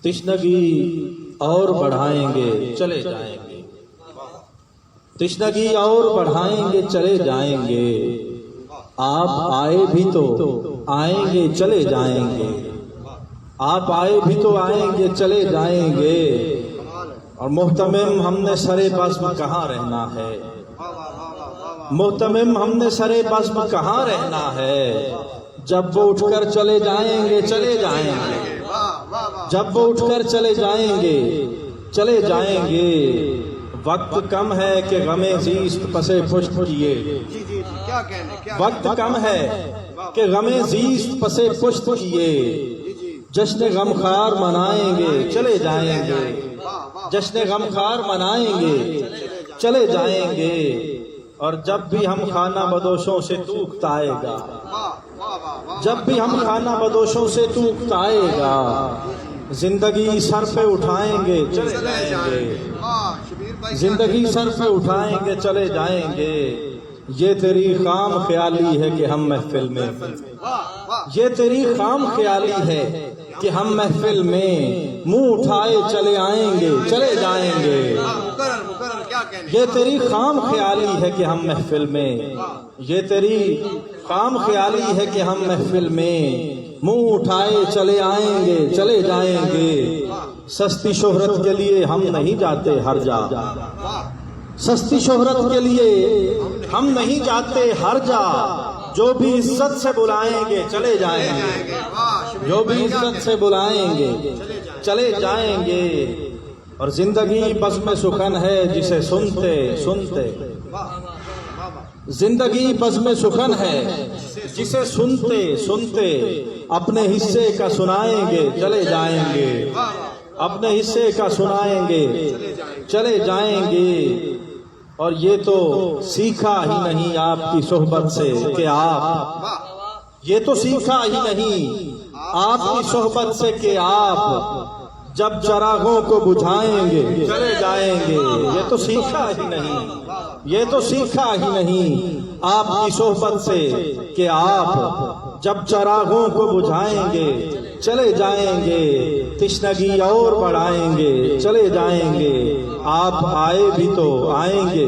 تشنگی اور بڑھائیں گے چلے جائیں گے، تشنگی اور بڑھائیں گے چلے جائیں گے، آپ آئے بھی تو آئیں گے چلے جائیں گے، آپ آئے بھی تو آئیں گے چلے جائیں گے، اور محتمم ہم نے سرے بزم کہاں رہنا ہے، محتمم ہم نے سرے بزم کہاں رہنا ہے، جب وہ اٹھ کر چلے جائیں گے چلے جائیں گے، جب وہ اٹھ کر چلے جائیں گے چلے جائیں گے، وقت کم ہے کہ غم زیست پسے پشت کیے، وقت کم ہے کہ غم زیست پسے پشت کیے، جشن غمخوار منائیں گے چلے جائیں گے، جشن غمخوار منائیں گے چلے جائیں گے، اور جب بھی ہم خانہ بدوشوں سے توقت آئے گا، جب بھی ہم خانہ بدوشوں سے توقت آئے گا، زندگی سر پہ اٹھائیں گے چلے جائیں گے، زندگی سر پہ اٹھائیں گے چلے جائیں گے، یہ تیری خام خیالی ہے کہ ہم محفل میں، یہ تیری خام خیالی ہے کہ ہم محفل میں منہ اٹھائے چلے آئیں گے چلے جائیں گے، یہ تیری خام خیالی ہے کہ ہم محفل میں، یہ تیری خام خیالی ہے کہ ہم محفل میں منہ اٹھائے چلے آئیں گے چلے جائیں گے، سستی شہرت کے لیے ہم نہیں جاتے ہر جا، سستی شہرت کے لیے ہم نہیں جاتے ہر جا، جو بھی عزت سے بلائیں گے چلے جائیں گے، جو بھی عزت سے بلائیں گے چلے جائیں گے، اور زندگی بزم سخن ہے جسے سنتے سنتے، زندگی بزم سخن ہے جسے سنتے سنتے اپنے حصے کا سنائیں گے چلے جائیں گے، اپنے حصے کا سنائیں گے چلے جائیں گے، اور یہ تو سیکھا ہی نہیں آپ کی صحبت سے کہ آپ، یہ تو سیکھا ہی نہیں آپ کی صحبت سے کہ آپ جب چراغوں کو بجھائیں گے چلے جائیں گے، یہ تو سیکھا ہی نہیں، یہ تو سیکھا ہی نہیں آپ کی صحبت سے کہ آپ جب چراغوں کو بجھائیں گے چلے جائیں گے، تشنگی اور بڑھائیں گے چلے جائیں گے، آپ آئے بھی تو آئیں گے